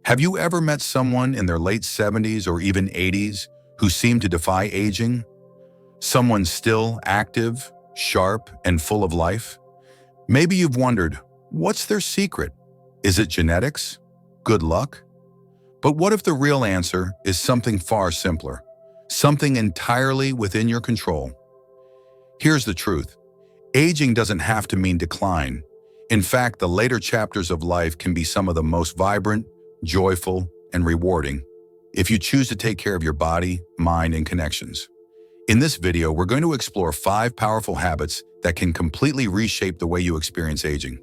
Have you ever met someone in their late 70s or even 80s who seemed to defy aging? Someone still active, sharp, and full of life? Maybe you've wondered, what's their secret? Is it genetics? Good luck? But what if the real answer is something far simpler? Something entirely within your control? Here's the truth. Aging doesn't have to mean decline. In fact, the later chapters of life can be some of the most vibrant, joyful, and rewarding if you choose to take care of your body, mind, and connections. In this video, we're going to explore 5 powerful habits that can completely reshape the way you experience aging.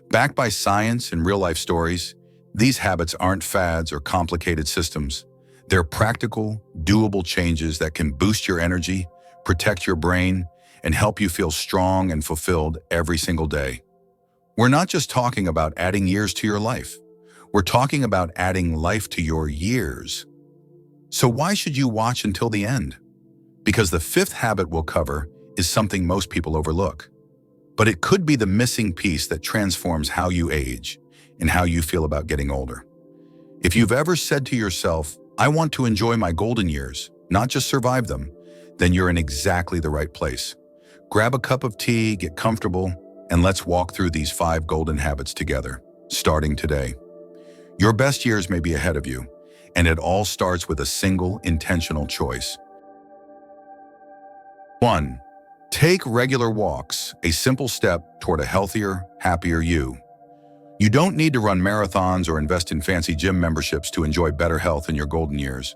Backed by science and real-life stories, these habits aren't fads or complicated systems. They're practical, doable changes that can boost your energy, protect your brain, and help you feel strong and fulfilled every single day. We're not just talking about adding years to your life. We're talking about adding life to your years. So why should you watch until the end? Because the 5th habit we'll cover is something most people overlook. But it could be the missing piece that transforms how you age and how you feel about getting older. If you've ever said to yourself, I want to enjoy my golden years, not just survive them, then you're in exactly the right place. Grab a cup of tea, get comfortable, and let's walk through these 5 golden habits together, starting today. Your best years may be ahead of you, and it all starts with a single intentional choice. 1. Take regular walks, a simple step toward a healthier, happier you. You don't need to run marathons or invest in fancy gym memberships to enjoy better health in your golden years.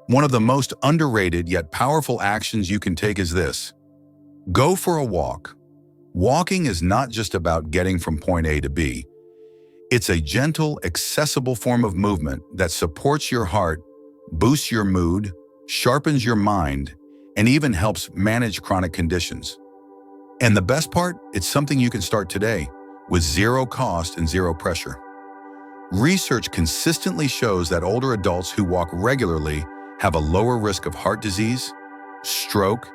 One of the most underrated yet powerful actions you can take is this. Go for a walk. Walking is not just about getting from point A to B. It's a gentle, accessible form of movement that supports your heart, boosts your mood, sharpens your mind, and even helps manage chronic conditions. And the best part, it's something you can start today with 0 cost and 0 pressure. Research consistently shows that older adults who walk regularly have a lower risk of heart disease, stroke,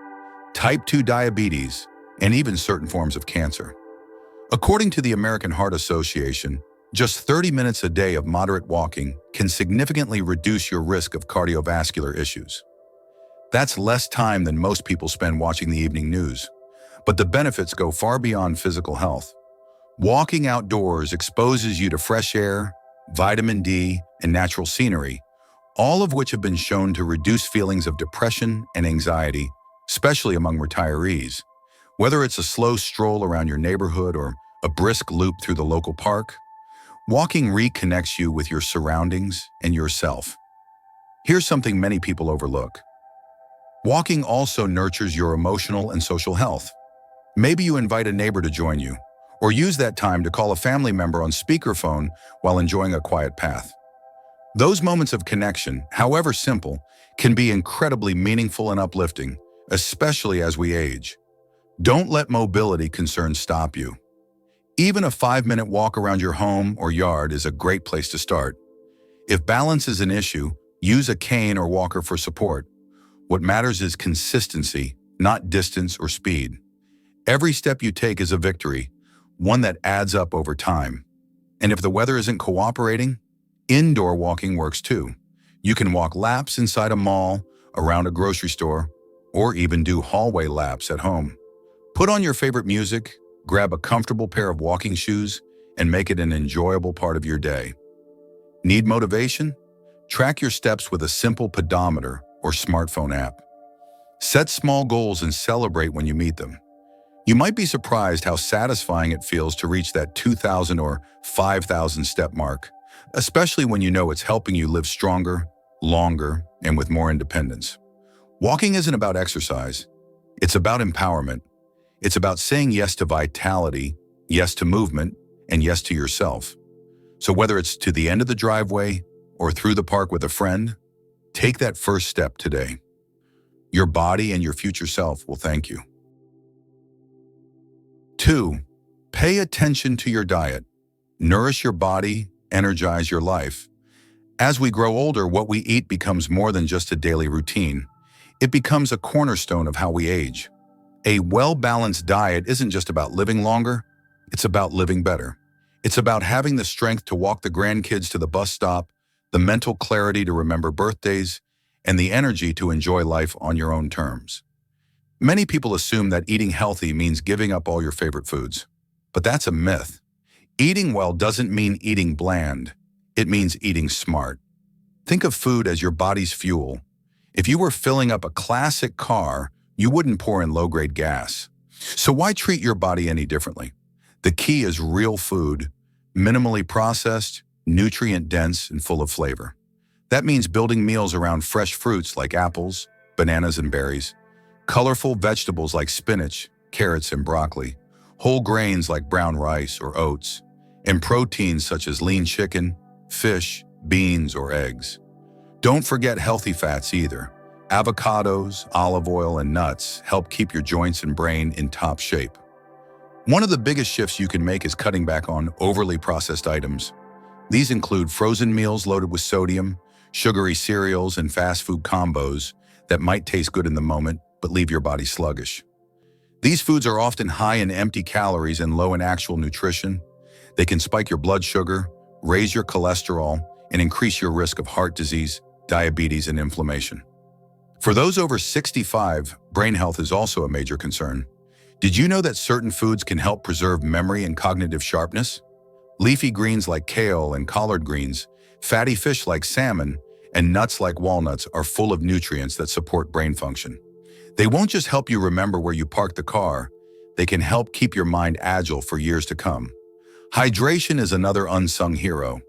type 2 diabetes, and even certain forms of cancer. According to the American Heart Association, just 30 minutes a day of moderate walking can significantly reduce your risk of cardiovascular issues. That's less time than most people spend watching the evening news. But the benefits go far beyond physical health. Walking outdoors exposes you to fresh air, vitamin D, and natural scenery, all of which have been shown to reduce feelings of depression and anxiety, especially among retirees. Whether it's a slow stroll around your neighborhood or a brisk loop through the local park, walking reconnects you with your surroundings and yourself. Here's something many people overlook. Walking also nurtures your emotional and social health. Maybe you invite a neighbor to join you, or use that time to call a family member on speakerphone while enjoying a quiet path. Those moments of connection, however simple, can be incredibly meaningful and uplifting, especially as we age. Don't let mobility concerns stop you. Even a 5-minute walk around your home or yard is a great place to start. If balance is an issue, use a cane or walker for support. What matters is consistency, not distance or speed. Every step you take is a victory, one that adds up over time. And if the weather isn't cooperating, indoor walking works too. You can walk laps inside a mall, around a grocery store, or even do hallway laps at home. Put on your favorite music, grab a comfortable pair of walking shoes, and make it an enjoyable part of your day. Need motivation? Track your steps with a simple pedometer or smartphone app. Set small goals and celebrate when you meet them. You might be surprised how satisfying it feels to reach that 2,000 or 5,000 step mark, especially when you know it's helping you live stronger, longer, and with more independence. Walking isn't about exercise. It's about empowerment. It's about saying yes to vitality, yes to movement, and yes to yourself. So whether it's to the end of the driveway or through the park with a friend, take that first step today. Your body and your future self will thank you. 2. Pay attention to your diet. Nourish your body, energize your life. As we grow older, what we eat becomes more than just a daily routine. It becomes a cornerstone of how we age. A well-balanced diet isn't just about living longer, it's about living better. It's about having the strength to walk the grandkids to the bus stop, the mental clarity to remember birthdays, and the energy to enjoy life on your own terms. Many people assume that eating healthy means giving up all your favorite foods. But that's a myth. Eating well doesn't mean eating bland. It means eating smart. Think of food as your body's fuel. If you were filling up a classic car, you wouldn't pour in low-grade gas. So why treat your body any differently? The key is real food, minimally processed, nutrient-dense, and full of flavor. That means building meals around fresh fruits like apples, bananas, and berries, colorful vegetables like spinach, carrots, and broccoli, whole grains like brown rice or oats, and proteins such as lean chicken, fish, beans, or eggs. Don't forget healthy fats either. Avocados, olive oil, and nuts help keep your joints and brain in top shape. One of the biggest shifts you can make is cutting back on overly processed items. These include frozen meals loaded with sodium, sugary cereals, and fast food combos that might taste good in the moment but leave your body sluggish. These foods are often high in empty calories and low in actual nutrition. They can spike your blood sugar, raise your cholesterol, and increase your risk of heart disease, diabetes, and inflammation. For those over 65, brain health is also a major concern. Did you know that certain foods can help preserve memory and cognitive sharpness? Leafy greens like kale and collard greens, fatty fish like salmon, and nuts like walnuts are full of nutrients that support brain function. They won't just help you remember where you parked the car, they can help keep your mind agile for years to come. Hydration is another unsung hero.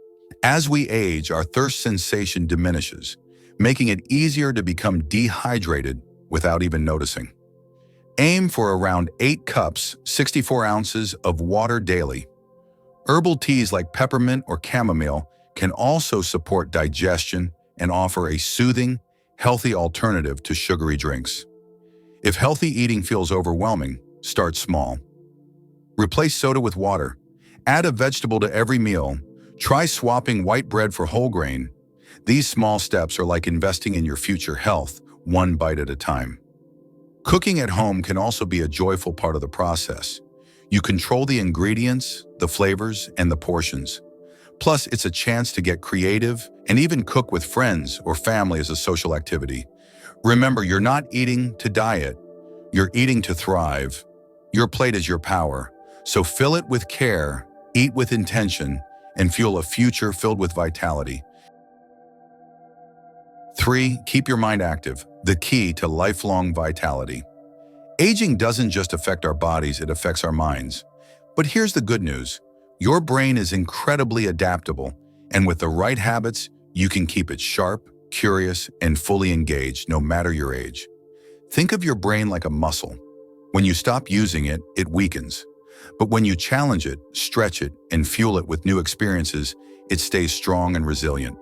As we age, our thirst sensation diminishes, making it easier to become dehydrated without even noticing. Aim for around 8 cups, 64 ounces of water daily. Herbal teas like peppermint or chamomile can also support digestion and offer a soothing, healthy alternative to sugary drinks. If healthy eating feels overwhelming, start small. Replace soda with water. Add a vegetable to every meal. Try swapping white bread for whole grain. These small steps are like investing in your future health, one bite at a time. Cooking at home can also be a joyful part of the process. You control the ingredients, the flavors, and the portions. Plus, it's a chance to get creative and even cook with friends or family as a social activity. Remember, you're not eating to diet. You're eating to thrive. Your plate is your power. So fill it with care, eat with intention, and fuel a future filled with vitality. 3. Keep your mind active, the key to lifelong vitality. Aging doesn't just affect our bodies, it affects our minds. But here's the good news. Your brain is incredibly adaptable, and with the right habits, you can keep it sharp, curious, and fully engaged no matter your age. Think of your brain like a muscle. When you stop using it, it weakens. But when you challenge it, stretch it, and fuel it with new experiences, it stays strong and resilient.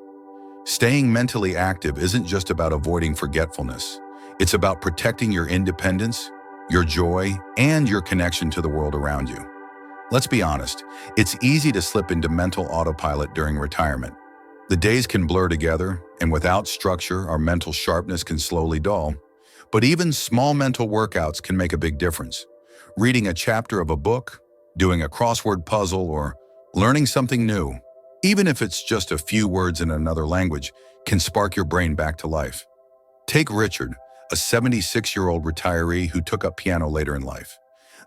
Staying mentally active isn't just about avoiding forgetfulness. It's about protecting your independence, your joy, and your connection to the world around you. Let's be honest, it's easy to slip into mental autopilot during retirement. The days can blur together, and without structure, our mental sharpness can slowly dull. But even small mental workouts can make a big difference. Reading a chapter of a book, doing a crossword puzzle, or learning something new, even if it's just a few words in another language, can spark your brain back to life. Take Richard, a 76-year-old retiree who took up piano later in life.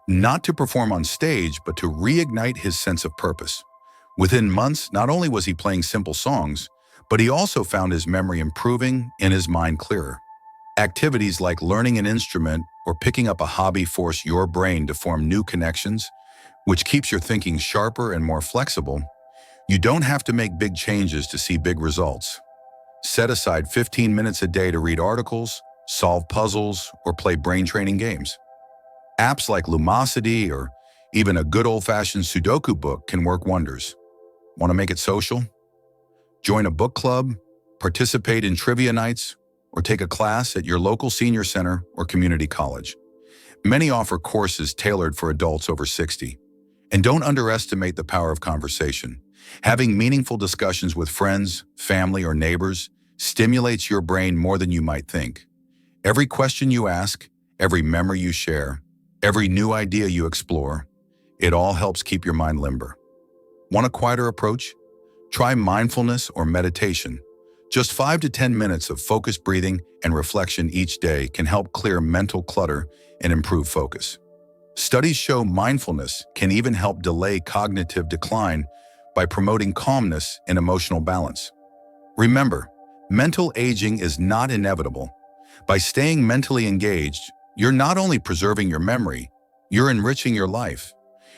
Not to perform on stage, but to reignite his sense of purpose. Within months, not only was he playing simple songs, but he also found his memory improving and his mind clearer. Activities like learning an instrument or picking up a hobby force your brain to form new connections, which keeps your thinking sharper and more flexible. You don't have to make big changes to see big results. Set aside 15 minutes a day to read articles, solve puzzles, or play brain-training games. Apps like Lumosity or even a good old-fashioned Sudoku book can work wonders. Want to make it social? Join a book club, participate in trivia nights, or take a class at your local senior center or community college. Many offer courses tailored for adults over 60. And don't underestimate the power of conversation. Having meaningful discussions with friends, family, or neighbors stimulates your brain more than you might think. Every question you ask, every memory you share, every new idea you explore, it all helps keep your mind limber. Want a quieter approach? Try mindfulness or meditation. Just 5 to 10 minutes of focused breathing and reflection each day can help clear mental clutter and improve focus. Studies show mindfulness can even help delay cognitive decline by promoting calmness and emotional balance. Remember, mental aging is not inevitable. By staying mentally engaged, you're not only preserving your memory, you're enriching your life.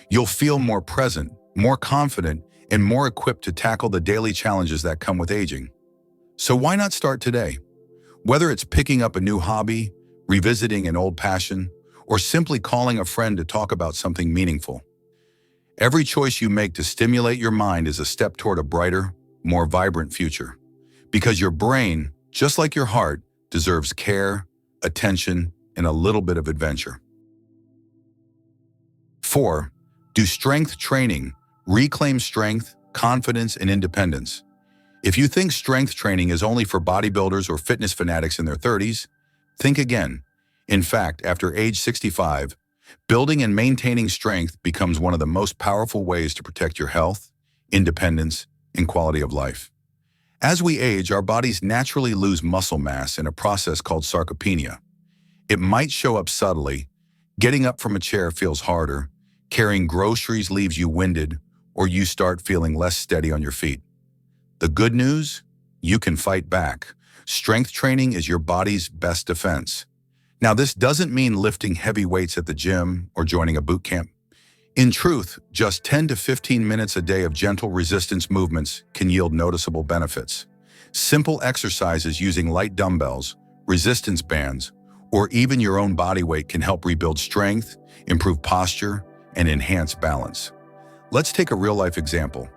You'll feel more present, more confident, and more equipped to tackle the daily challenges that come with aging. So why not start today? Whether it's picking up a new hobby, revisiting an old passion, or simply calling a friend to talk about something meaningful. Every choice you make to stimulate your mind is a step toward a brighter, more vibrant future. Because your brain, just like your heart, deserves care, attention, and a little bit of adventure. 4. Do strength training. Reclaim strength, confidence, and independence. If you think strength training is only for bodybuilders or fitness fanatics in their 30s, think again. In fact, after age 65, building and maintaining strength becomes one of the most powerful ways to protect your health, independence, and quality of life. As we age, our bodies naturally lose muscle mass in a process called sarcopenia. It might show up subtly. Getting up from a chair feels harder, carrying groceries leaves you winded, or you start feeling less steady on your feet. The good news? You can fight back. Strength training is your body's best defense. Now, this doesn't mean lifting heavy weights at the gym or joining a boot camp. In truth, just 10 to 15 minutes a day of gentle resistance movements can yield noticeable benefits. Simple exercises using light dumbbells, resistance bands, or even your own body weight can help rebuild strength, improve posture, and enhance balance. Let's take a real-life example.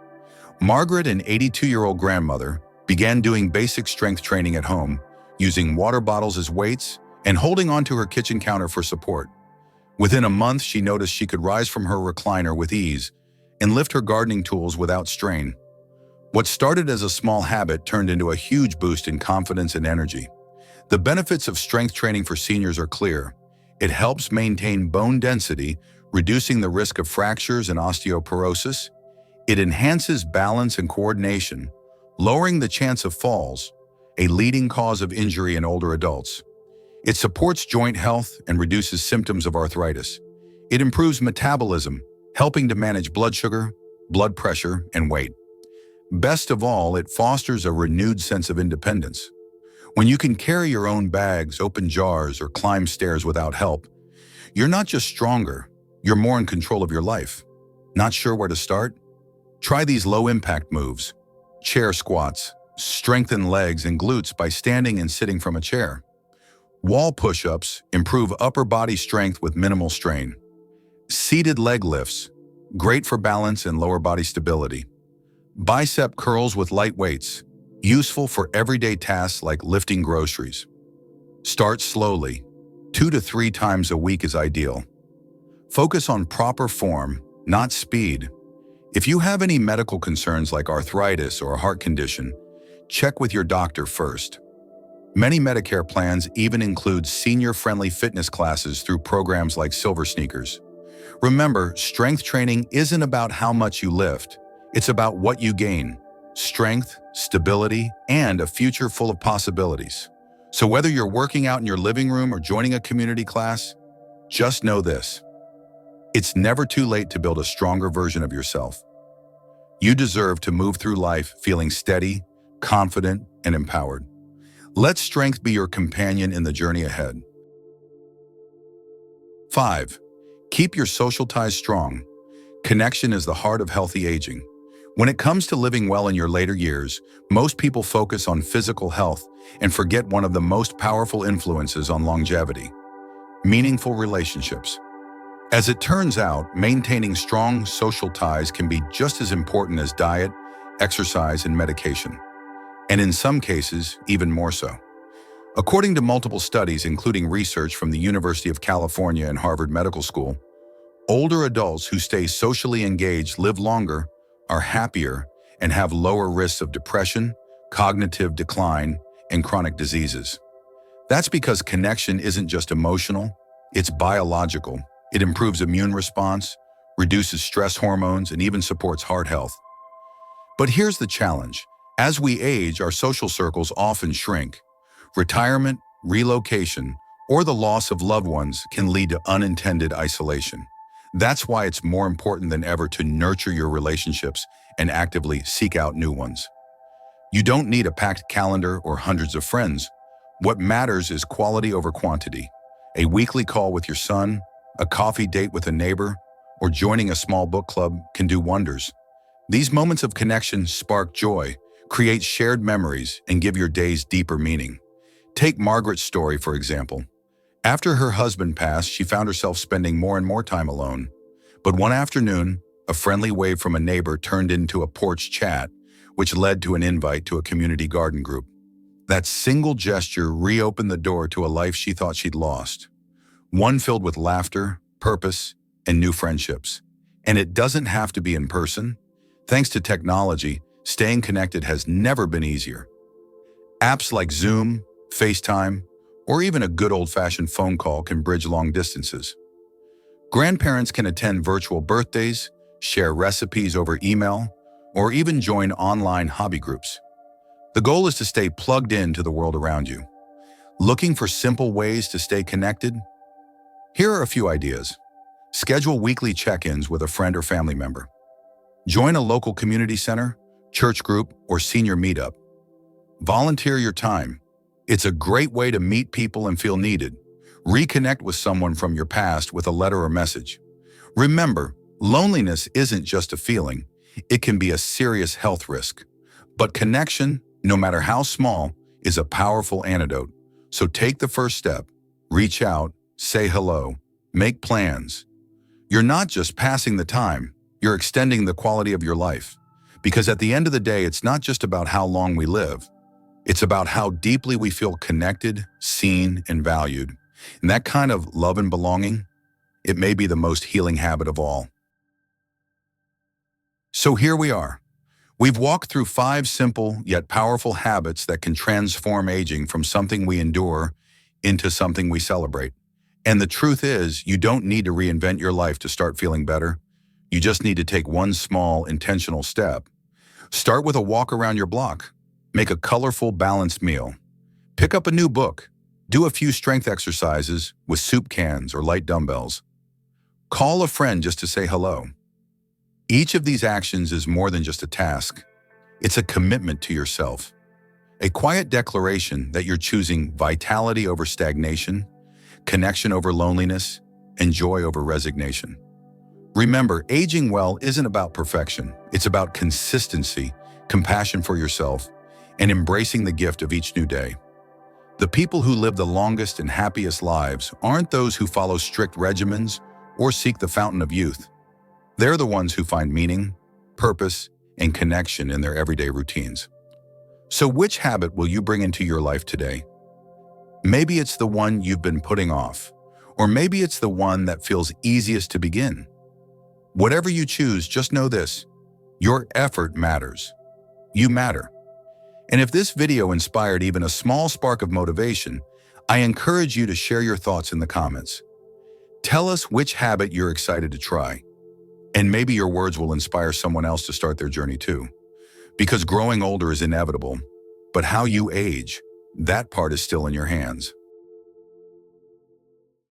Margaret, an 82-year-old grandmother, began doing basic strength training at home, using water bottles as weights and holding onto her kitchen counter for support. Within a month, she noticed she could rise from her recliner with ease and lift her gardening tools without strain. What started as a small habit turned into a huge boost in confidence and energy. The benefits of strength training for seniors are clear. It helps maintain bone density, reducing the risk of fractures and osteoporosis. It enhances balance and coordination, lowering the chance of falls, a leading cause of injury in older adults. It supports joint health and reduces symptoms of arthritis. It improves metabolism, helping to manage blood sugar, blood pressure, and weight. Best of all, it fosters a renewed sense of independence. When you can carry your own bags, open jars, or climb stairs without help, you're not just stronger, you're more in control of your life. Not sure where to start? Try these low-impact moves. Chair squats. Strengthen legs and glutes by standing and sitting from a chair. Wall push-ups. Improve upper body strength with minimal strain. Seated leg lifts. Great for balance and lower body stability. Bicep curls with light weights. Useful for everyday tasks like lifting groceries. Start slowly. 2 to 3 times a week is ideal. Focus on proper form, not speed. If you have any medical concerns like arthritis or a heart condition, check with your doctor first. Many Medicare plans even include senior-friendly fitness classes through programs like Silver Sneakers. Remember, strength training isn't about how much you lift. It's about what you gain: strength, stability, and a future full of possibilities. So whether you're working out in your living room or joining a community class, just know this: it's never too late to build a stronger version of yourself. You deserve to move through life feeling steady, confident, and empowered. Let strength be your companion in the journey ahead. 5. Keep your social ties strong. Connection is the heart of healthy aging. When it comes to living well in your later years, most people focus on physical health and forget one of the most powerful influences on longevity: meaningful relationships. As it turns out, maintaining strong social ties can be just as important as diet, exercise, and medication. And in some cases, even more so. According to multiple studies, including research from the University of California and Harvard Medical School, older adults who stay socially engaged live longer, are happier, and have lower risks of depression, cognitive decline, and chronic diseases. That's because connection isn't just emotional, it's biological. It improves immune response, reduces stress hormones, and even supports heart health. But here's the challenge: As we age, our social circles often shrink. Retirement, relocation, or the loss of loved ones can lead to unintended isolation. That's why it's more important than ever to nurture your relationships and actively seek out new ones. You don't need a packed calendar or hundreds of friends. What matters is quality over quantity. A weekly call with your son, a coffee date with a neighbor, or joining a small book club can do wonders. These moments of connection spark joy, create shared memories, and give your days deeper meaning. Take Margaret's story, for example. After her husband passed, she found herself spending more and more time alone. But one afternoon, a friendly wave from a neighbor turned into a porch chat, which led to an invite to a community garden group. That single gesture reopened the door to a life she thought she'd lost. One filled with laughter, purpose, and new friendships. And it doesn't have to be in person. Thanks to technology, staying connected has never been easier. Apps like Zoom, FaceTime, or even a good old-fashioned phone call can bridge long distances. Grandparents can attend virtual birthdays, share recipes over email, or even join online hobby groups. The goal is to stay plugged into the world around you. Looking for simple ways to stay connected? Here are a few ideas. Schedule weekly check-ins with a friend or family member. Join a local community center, church group, or senior meetup. Volunteer your time. It's a great way to meet people and feel needed. Reconnect with someone from your past with a letter or message. Remember, loneliness isn't just a feeling. It can be a serious health risk. But connection, no matter how small, is a powerful antidote. So take the first step. Reach out, say hello, make plans. You're not just passing the time, you're extending the quality of your life. Because at the end of the day, it's not just about how long we live. It's about how deeply we feel connected, seen, and valued. And that kind of love and belonging, it may be the most healing habit of all. So here we are. We've walked through 5 simple yet powerful habits that can transform aging from something we endure into something we celebrate. And the truth is, you don't need to reinvent your life to start feeling better. You just need to take one small, intentional step. Start with a walk around your block. Make a colorful, balanced meal. Pick up a new book. Do a few strength exercises with soup cans or light dumbbells. Call a friend just to say hello. Each of these actions is more than just a task. It's a commitment to yourself. A quiet declaration that you're choosing vitality over stagnation, connection over loneliness, and joy over resignation. Remember, aging well isn't about perfection. It's about consistency, compassion for yourself, and embracing the gift of each new day. The people who live the longest and happiest lives aren't those who follow strict regimens or seek the fountain of youth. They're the ones who find meaning, purpose, and connection in their everyday routines. So which habit will you bring into your life today? Maybe it's the one you've been putting off, or maybe it's the one that feels easiest to begin. Whatever you choose, just know this: your effort matters. You matter. And if this video inspired even a small spark of motivation, I encourage you to share your thoughts in the comments. Tell us which habit you're excited to try. And maybe your words will inspire someone else to start their journey too. Because growing older is inevitable, but how you age, that part is still in your hands.